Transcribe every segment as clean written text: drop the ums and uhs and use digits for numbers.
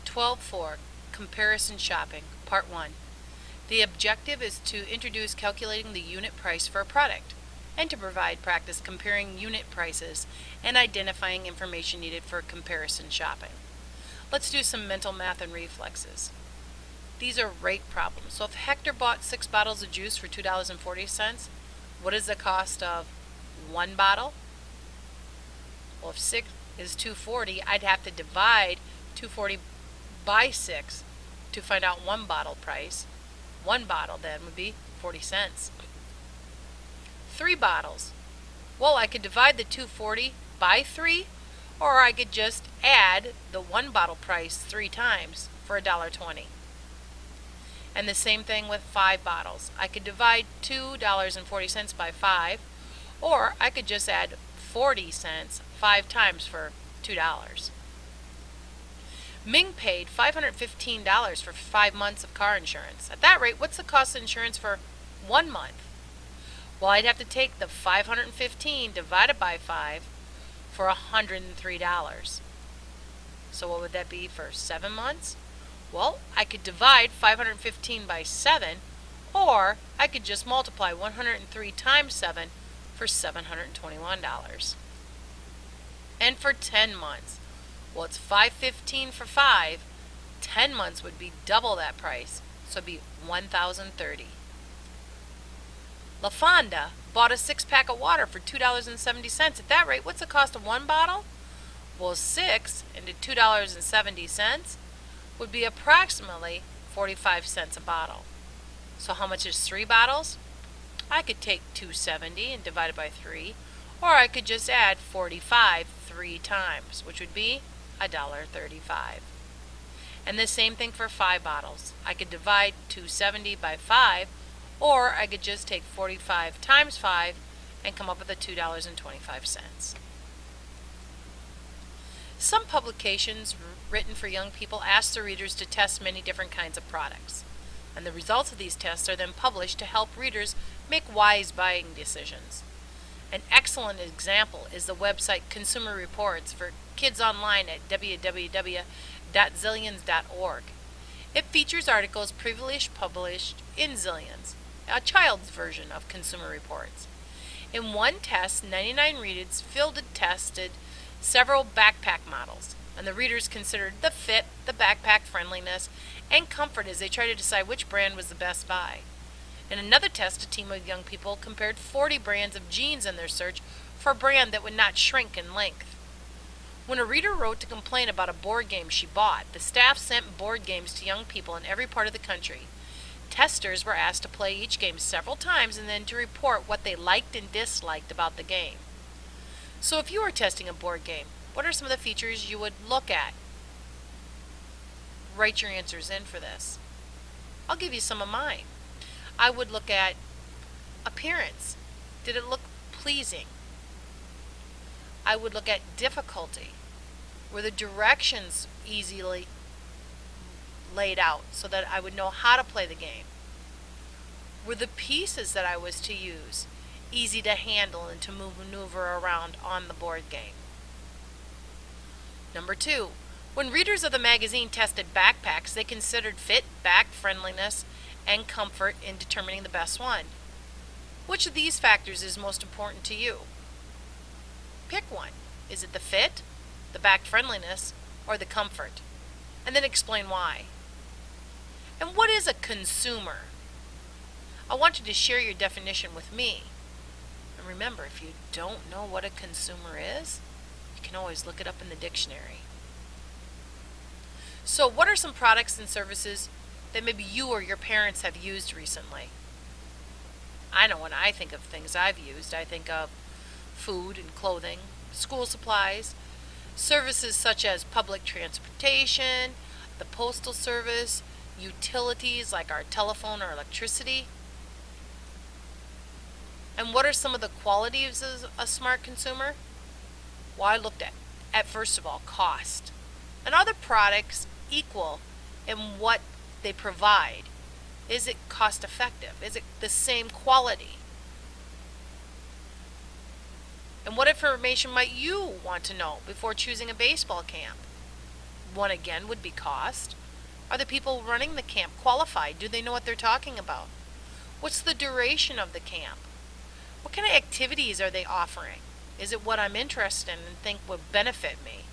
12.4 Comparison Shopping, Part 1. The objective is to introduce calculating the unit price for a product and to provide practice comparing unit prices and identifying information needed for comparison shopping. Let's do some mental math and reflexes. These are rate problems. So if Hector bought 6 bottles of juice for $2.40, what is the cost of one bottle? Well, if 6 is $2.40, I'd have to divide $2.40 by 6 to find out one bottle price. One bottle then would be 40 cents. 3 bottles. Well, I could divide the $2.40 by 3, or I could just add the one bottle price 3 times for $1.20. And the same thing with 5 bottles. I could divide $2.40 by 5, or I could just add 40 cents 5 times for $2. Ming paid $515 for 5 months of car insurance. At that rate, what's the cost of insurance for 1 month? Well, I'd have to take the $515 divided by 5 for $103. So what would that be for 7 months? Well, I could divide 515 by 7, or I could just multiply 103 times 7 for $721. And for 10 months, well, it's $515 for 5. 10 months would be double that price, so it'd be $1,030. La Fonda bought a 6-pack of water for $2.70. At that rate, what's the cost of one bottle? Well, 6 into $2.70 would be approximately 45 cents a bottle. So how much is 3 bottles? I could take $2.70 and divide it by 3, or I could just add 45 3 times, which would be $1.35. And the same thing for 5 bottles. I could divide $2.70 by 5, or I could just take 45 times 5 and come up with $2.25. Some publications written for young people ask the readers to test many different kinds of products, and the results of these tests are then published to help readers make wise buying decisions. An excellent example is the website Consumer Reports for kids online at www.zillions.org. It features articles previously published in Zillions, a child's version of Consumer Reports. In one test, 99 readers fielded tested several backpack models, and the readers considered the fit, the backpack friendliness, and comfort as they tried to decide which brand was the best buy. In another test, a team of young people compared 40 brands of jeans in their search for a brand that would not shrink in length. When a reader wrote to complain about a board game she bought, the staff sent board games to young people in every part of the country. Testers were asked to play each game several times and then to report what they liked and disliked about the game. So if you were testing a board game, what are some of the features you would look at? Write your answers in for this. I'll give you some of mine. I would look at appearance. Did it look pleasing? I would look at difficulty. Were the directions easily laid out so that I would know how to play the game? Were the pieces that I was to use easy to handle and to maneuver around on the board game? Number 2, when readers of the magazine tested backpacks, they considered fit, back friendliness, and comfort in determining the best one. Which of these factors is most important to you? Pick one. Is it the fit, the back friendliness, or the comfort? And then explain why. And what is a consumer? I want you to share your definition with me. And remember, if you don't know what a consumer is, you can always look it up in the dictionary. So what are some products and services that maybe you or your parents have used recently? I know when I think of things I've used, I think of food and clothing, school supplies, services such as public transportation, the postal service, utilities like our telephone or electricity. And what are some of the qualities of a smart consumer? Well, I looked at first of all, cost. And are the products equal in what they provide? Is it cost effective? Is it the same quality? And what information might you want to know before choosing a baseball camp? One again would be cost. Are the people running the camp qualified? Do they know what they're talking about? What's the duration of the camp? What kind of activities are they offering? Is it what I'm interested in and think would benefit me?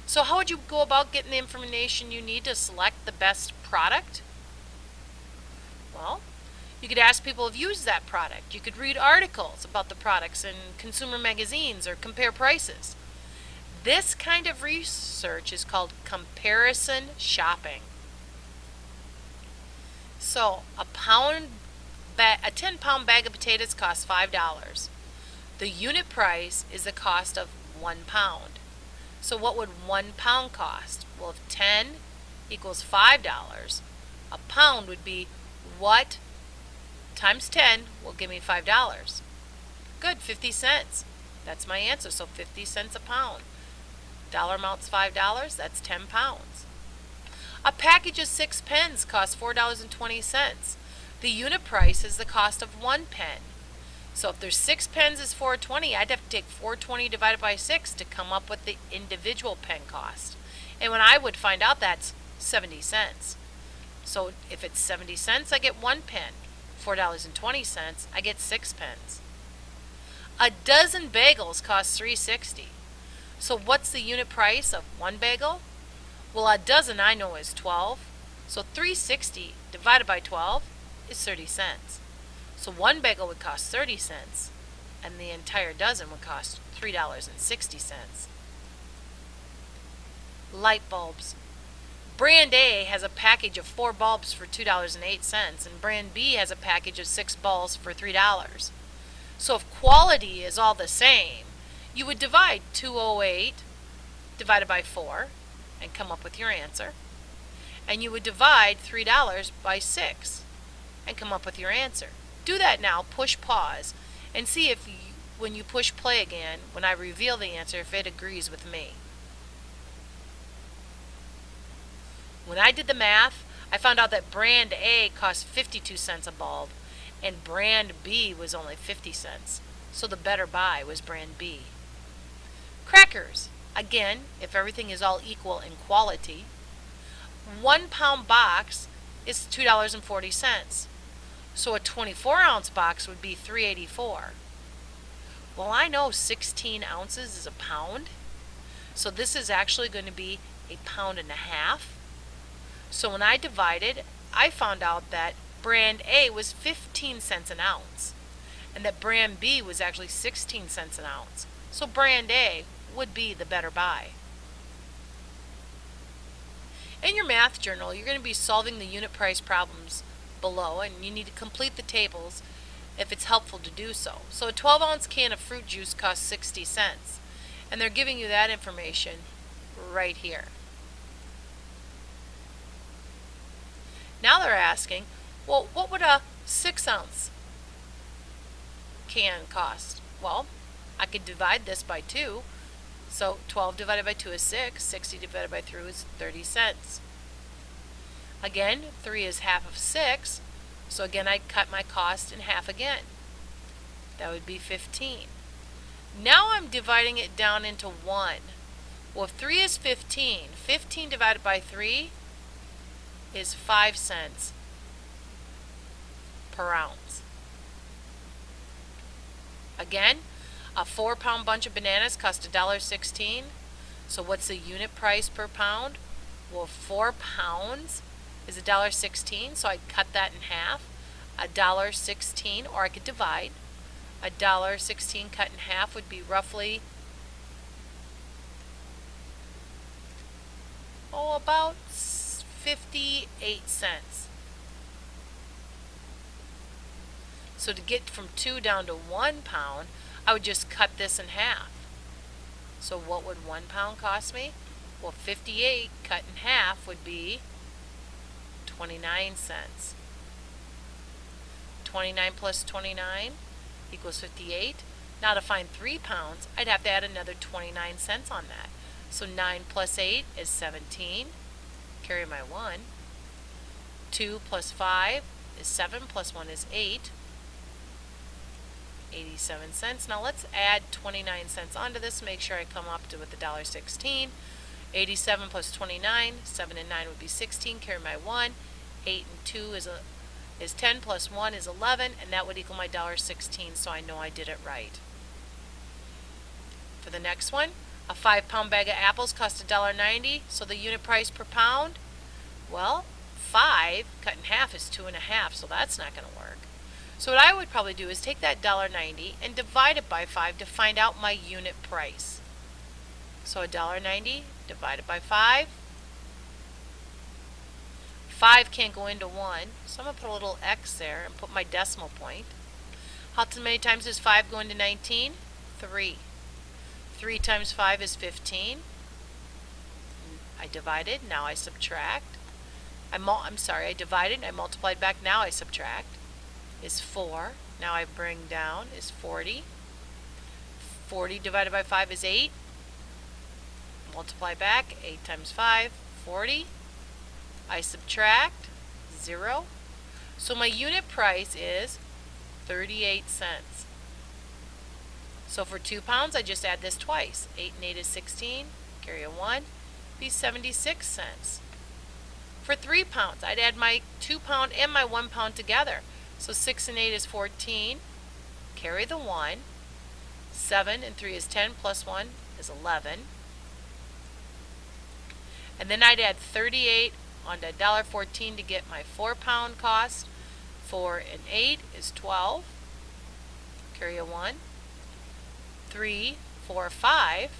So how would you go about getting the information you need to select the best product? Well, you could ask people who've used that product. You could read articles about the products in consumer magazines or compare prices. This kind of research is called comparison shopping. So a 10-pound bag of potatoes costs $5. The unit price is the cost of 1 pound. So what would 1 pound cost? Well, if 10 equals $5, a pound would be what times 10 will give me $5. Good, 50 cents. That's my answer. So 50 cents a pound. Dollar amount's $5. That's 10 pounds. A package of 6 pens costs $4.20. The unit price is the cost of 1 pen. So if there's 6 pens is $4.20, I'd have to take $4.20 divided by 6 to come up with the individual pen cost. And when I would find out, that's 70 cents. So if it's 70 cents, I get 1 pen. $4.20, I get 6 pens. A dozen bagels costs $3.60. So what's the unit price of 1 bagel? Well, a dozen I know is 12. So $3.60 divided by 12 is 30 cents. So 1 bagel would cost 30 cents, and the entire dozen would cost $3.60. Light bulbs. Brand A has a package of 4 bulbs for $2.08, and Brand B has a package of 6 bulbs for $3. So if quality is all the same, you would divide 208 divided by 4 and come up with your answer. And you would divide $3 by 6 and come up with your answer. Do that now, push pause, and see if when you push play again, when I reveal the answer, if it agrees with me. When I did the math, I found out that Brand A cost 52 cents a bulb and Brand B was only 50 cents. So the better buy was Brand B. Crackers. Again, if everything is all equal in quality, 1 pound box is $2.40. So a 24-ounce box would be $3.84. Well, I know 16 ounces is a pound, so this is actually going to be a pound and a half. So when I divided, I found out that Brand A was 15 cents an ounce, and that Brand B was actually 16 cents an ounce. So Brand A would be the better buy. In your math journal, you're going to be solving the unit price problems below, and you need to complete the tables if it's helpful to do so. So a 12-ounce can of fruit juice costs 60 cents, and they're giving you that information right here. Now they're asking, well, what would a 6-ounce can cost? Well, I could divide this by 2. So 12 divided by 2 is 6. 60 divided by 3 is 30 cents. Again, 3 is half of 6. So again, I cut my cost in half again. That would be 15. Now I'm dividing it down into 1. Well, if 3 is 15, 15 divided by 3 is 5 cents per ounce. Again, a 4-pound bunch of bananas cost $1.16. So what's the unit price per pound? Well, 4 pounds is $1.16, so I'd cut that in half. $1.16, or I could divide. $1.16 cut in half would be roughly about 58 cents. So to get from 2 down to 1 pound, I would just cut this in half. So what would 1 pound cost me? Well, 58 cut in half would be 29 cents. 29 plus 29 equals 58. Now to find 3 pounds, I'd have to add another 29 cents on that. So 9 plus 8 is 17. Carry my 1. 2 plus 5 is 7, plus 1 is 8. 87 cents. Now let's add 29 cents onto this, make sure I come up to with $1.16. 87 plus 29, 7 and 9 would be 16, carry my 1. 8 and 2 is 10 plus 1 is 11, and that would equal my $1.16, so I know I did it right. For the next one, a 5-pound bag of apples cost $1.90, so the unit price per pound, well, 5 cut in half is 2.5, so that's not going to work. So what I would probably do is take that $1.90 and divide it by 5 to find out my unit price. So $1.90 divided by 5. 5 can't go into 1, so I'm going to put a little X there and put my decimal point. How many times does 5 go into 19? 3. 3 times 5 is 15. I divided, now I subtract. I divided, I multiplied back, now I subtract. Is 4. Now I bring down, is 40. 40 divided by 5 is 8. Multiply back, 8 times 5, 40. I subtract, 0. So my unit price is 38 cents. So for 2 pounds, I just add this twice. 8 and 8 is 16, carry a 1, be 76 cents. For 3 pounds, I'd add my 2 pound and my 1 pound together. So 6 and 8 is 14, carry the 1. 7 and 3 is 10, plus 1 is 11. And then I'd add 38 on to $1.14 to get my 4-pound cost. 4 and 8 is 12. Carry a 1. 3, 4, 5.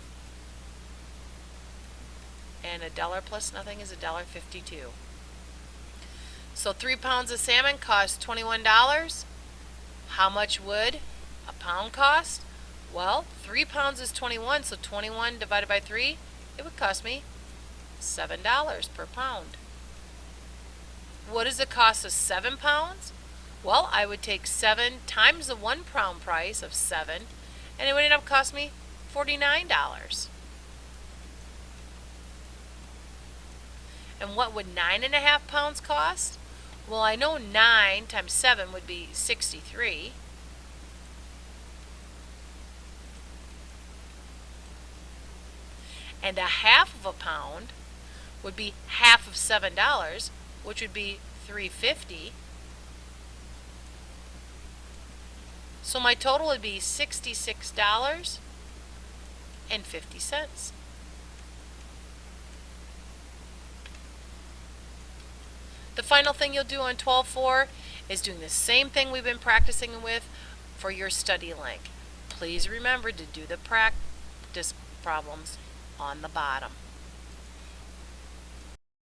And $1 plus nothing is $1.52. So 3 pounds of salmon cost $21. How much would a pound cost? Well, 3 pounds is 21, so 21 divided by 3, it would cost me $7 per pound. What is the cost of 7 pounds? Well, I would take 7 times the 1 pound price of 7, and it would end up costing me $49. And what would 9.5 pounds cost? Well, I know 9 times 7 would be 63. And a half of a pound would be half of $7, which would be $3.50. So my total would be $66.50. The final thing you'll do on 12.4 is doing the same thing we've been practicing with for your study link. Please remember to do the practice problems on the bottom.